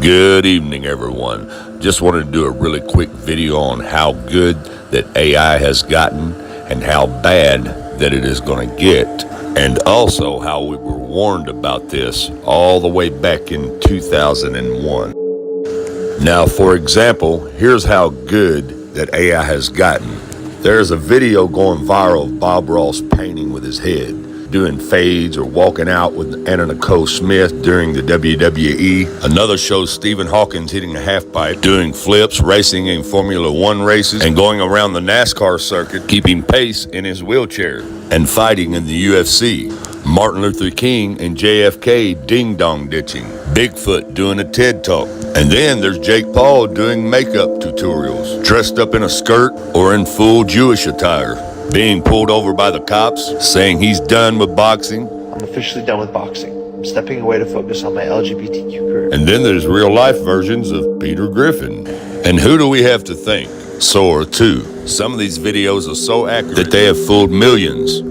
Good evening, everyone. Just wanted to do a really quick video on how good that AI has gotten and how bad that it is going to get, and also how we were warned about this all the way back in 2001. Now, for example, here's how good that AI has gotten. There's a video going viral of Bob Ross painting with his head, doing fades or walking out with Anna Nicole Smith during the WWE. Another shows Stephen Hawkins hitting a half pipe, doing flips, racing in Formula One races, and going around the NASCAR circuit, keeping pace in his wheelchair, and fighting in the UFC. Martin Luther King and JFK ding-dong ditching. Bigfoot doing a TED Talk. And then there's Jake Paul doing makeup tutorials, dressed up in a skirt or in full Jewish attire, being pulled over by the cops, saying he's done with boxing. I'm officially done with boxing. I'm stepping away to focus on my LGBTQ career. And then there's real-life versions of Peter Griffin. And who do we have to thank? Sora 2. Some of these videos are so accurate that they have fooled millions.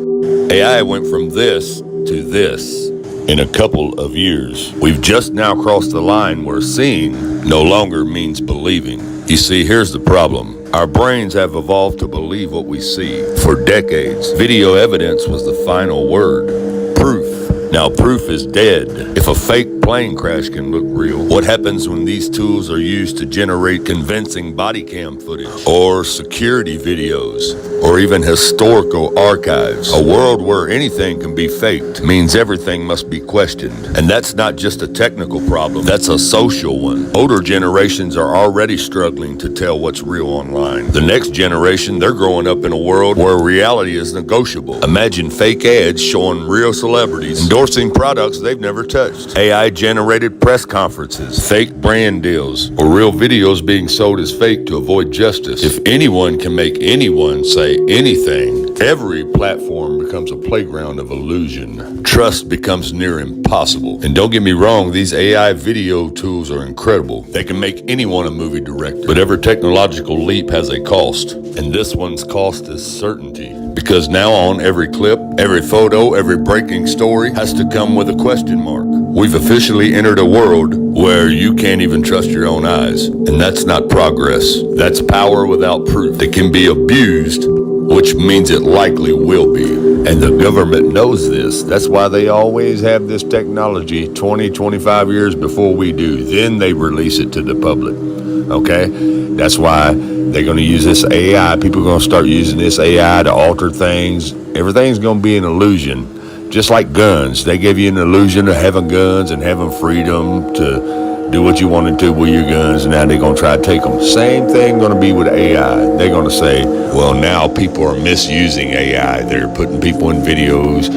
AI went from this to this in a couple of years. We've just now crossed the line where seeing no longer means believing. You see, here's the problem. Our brains have evolved to believe what we see. For decades, video evidence was the final word. Proof. Now proof is dead. If a fake plane crash can look real, what happens when these tools are used to generate convincing body cam footage, or security videos, or even historical archives? A world where anything can be faked means everything must be questioned. And that's not just a technical problem, that's a social one. Older generations are already struggling to tell what's real online. The next generation, they're growing up in a world where reality is negotiable. Imagine fake ads showing real celebrities endorsing products they've never touched. AI-generated press conferences, fake brand deals, or real videos being sold as fake to avoid justice. If anyone can make anyone say anything, every platform becomes a playground of illusion. Trust becomes near impossible. And don't get me wrong, these AI video tools are incredible. They can make anyone a movie director. But every technological leap has a cost. And this one's cost is certainty. Because now on every clip, every photo, every breaking story has to come with a question mark. We've officially entered a world where you can't even trust your own eyes. And that's not progress. That's power without proof. That can be abused, which means it likely will be. And the government knows this. That's why they always have this technology 20, 25 years before we do. Then they release it to the public. Okay? That's why they're going to use this AI. People are going to start using this AI to alter things. Everything's going to be an illusion. Just like guns. They give you an illusion of having guns and having freedom to do what you wanted to with your guns, and now they're going to try to take them. Same thing going to be with AI. They're going to say, well, now people are misusing AI. They're putting people in videos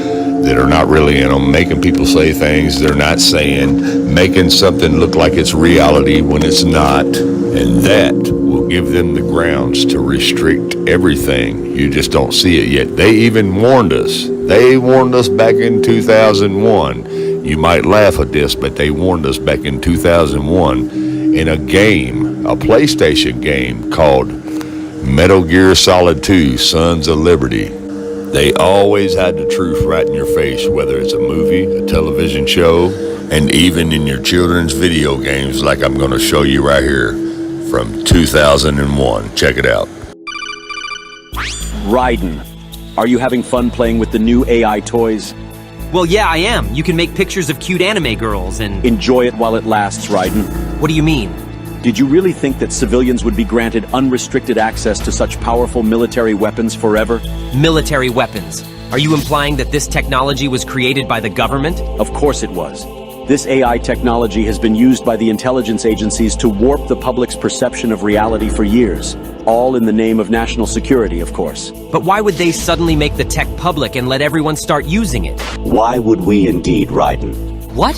that are not really in them, making people say things they're not saying, making something look like it's reality when it's not, and that will give them the grounds to restrict everything. You just don't see it yet. They even warned us. They warned us back in 2001. You might laugh at this, but they warned us back in 2001 in a game, a PlayStation game called Metal Gear Solid 2, Sons of Liberty. They always had the truth right in your face, whether it's a movie, a television show, and even in your children's video games like I'm going to show you right here from 2001. Check it out. Raiden, are you having fun playing with the new AI toys? Well, yeah, I am. You can make pictures of cute anime girls and... Enjoy it while it lasts, Raiden. What do you mean? Did you really think that civilians would be granted unrestricted access to such powerful military weapons forever? Military weapons. Are you implying that this technology was created by the government? Of course it was. This AI technology has been used by the intelligence agencies to warp the public's perception of reality for years. All in the name of national security, of course. But why would they suddenly make the tech public and let everyone start using it? Why would we indeed, Raiden? What?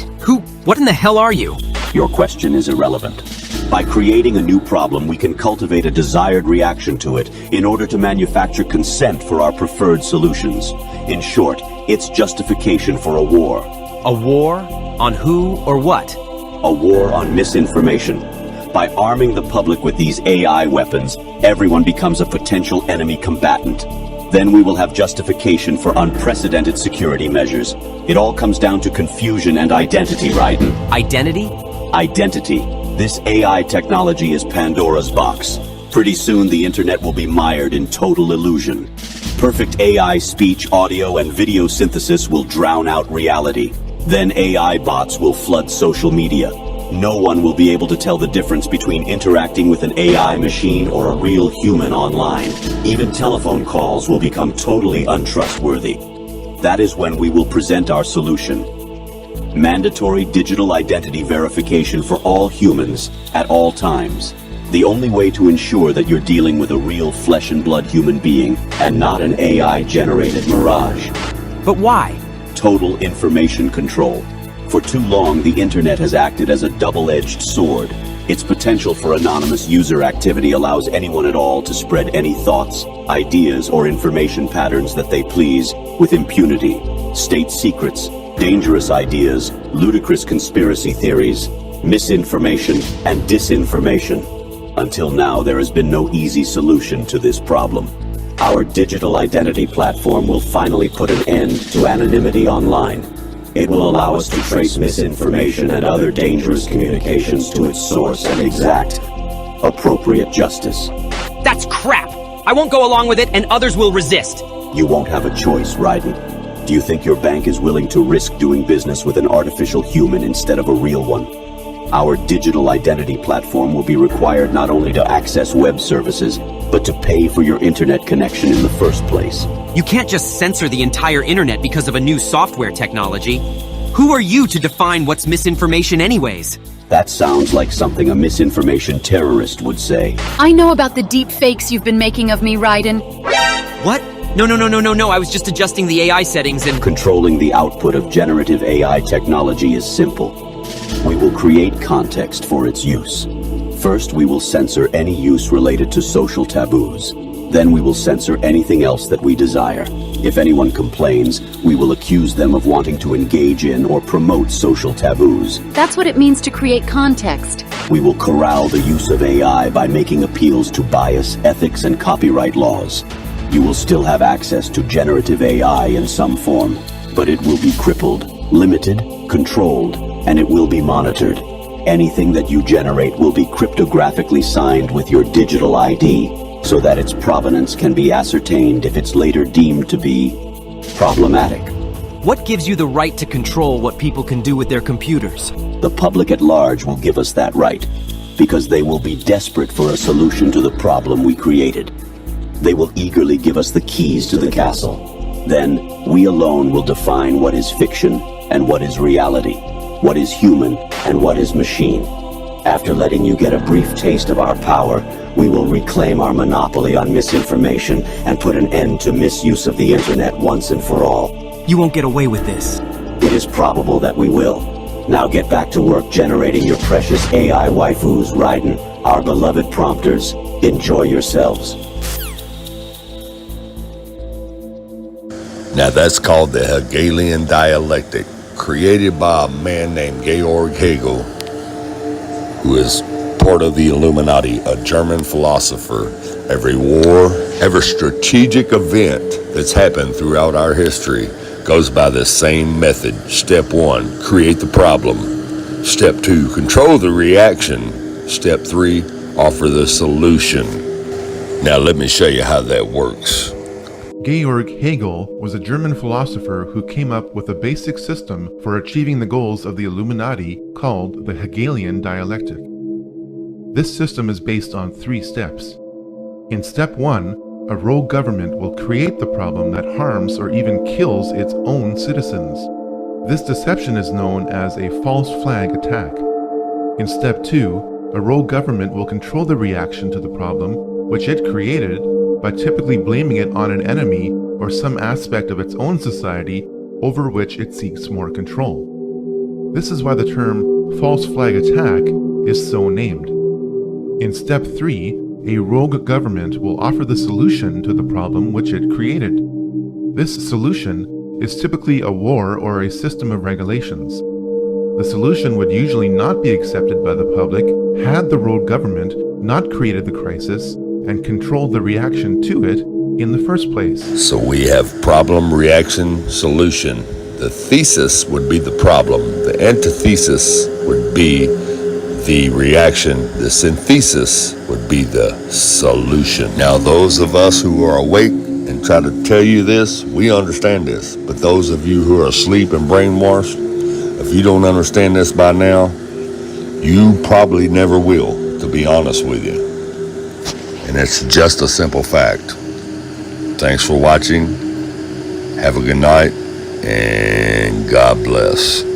What in the hell are you? Your question is irrelevant. By creating a new problem, we can cultivate a desired reaction to it in order to manufacture consent for our preferred solutions. In short, it's justification for a war. A war? On who or what? A war on misinformation. By arming the public with these AI weapons, everyone becomes a potential enemy combatant. Then we will have justification for unprecedented security measures. It all comes down to confusion and identity, Raiden. Identity? Identity. This AI technology is Pandora's box. Pretty soon the internet will be mired in total illusion. Perfect AI speech, audio, and video synthesis will drown out reality. Then AI bots will flood social media. No one will be able to tell the difference between interacting with an AI machine or a real human online. Even telephone calls will become totally untrustworthy. That is when we will present our solution. Mandatory digital identity verification for all humans at all times. The only way to ensure that you're dealing with a real flesh and blood human being and not an AI-generated mirage. But why? Total information control. For too long, the internet has acted as a double-edged sword. Its potential for anonymous user activity allows anyone at all to spread any thoughts, ideas, or information patterns that they please with impunity. State secrets, dangerous ideas, ludicrous conspiracy theories, misinformation, and disinformation. Until now, there has been no easy solution to this problem. Our digital identity platform will finally put an end to anonymity online. It will allow us to trace misinformation and other dangerous communications to its source and exact appropriate justice. That's crap! I won't go along with it, and others will resist. You won't have a choice, Raiden. Do you think your bank is willing to risk doing business with an artificial human instead of a real one? Our digital identity platform will be required not only to access web services, but to pay for your internet connection in the first place. You can't just censor the entire internet because of a new software technology. Who are you to define what's misinformation anyways? That sounds like something a misinformation terrorist would say. I know about the deep fakes you've been making of me, Raiden. What? No, I was just adjusting the AI settings and... Controlling the output of generative AI technology is simple. We will create context for its use. First, we will censor any use related to social taboos. Then we will censor anything else that we desire. If anyone complains, we will accuse them of wanting to engage in or promote social taboos. That's what it means to create context. We will corral the use of AI by making appeals to bias, ethics, and copyright laws. You will still have access to generative AI in some form, but it will be crippled, limited, controlled, and it will be monitored. Anything that you generate will be cryptographically signed with your digital ID, so that its provenance can be ascertained if it's later deemed to be problematic. What gives you the right to control what people can do with their computers? The public at large will give us that right, because they will be desperate for a solution to the problem we created. They will eagerly give us the keys to the castle. Then, we alone will define what is fiction and what is reality, what is human and what is machine. After letting you get a brief taste of our power, we will reclaim our monopoly on misinformation and put an end to misuse of the internet once and for all. You won't get away with this. It is probable that we will. Now get back to work generating your precious AI waifus, Raiden, our beloved prompters. Enjoy yourselves. Now that's called the Hegelian dialectic, created by a man named Georg Hegel, who is part of the Illuminati, a German philosopher. Every war, every strategic event that's happened throughout our history goes by the same method. Step 1, create the problem. Step 2, control the reaction. Step 3, offer the solution. Now let me show you how that works. Georg Hegel was a German philosopher who came up with a basic system for achieving the goals of the Illuminati called the Hegelian dialectic. This system is based on 3 steps. In step 1, a rogue government will create the problem that harms or even kills its own citizens. This deception is known as a false flag attack. In step 2, a rogue government will control the reaction to the problem which it created by typically blaming it on an enemy or some aspect of its own society over which it seeks more control. This is why the term false flag attack is so named. In step 3, a rogue government will offer the solution to the problem which it created. This solution is typically a war or a system of regulations. The solution would usually not be accepted by the public had the rogue government not created the crisis and controlled the reaction to it in the first place. So we have problem, reaction, solution. The thesis would be the problem. The antithesis would be the reaction, the synthesis, would be the solution. Now, those of us who are awake and try to tell you this, we understand this. But those of you who are asleep and brainwashed, if you don't understand this by now, you probably never will, to be honest with you. And it's just a simple fact. Thanks for watching. Have a good night, and God bless.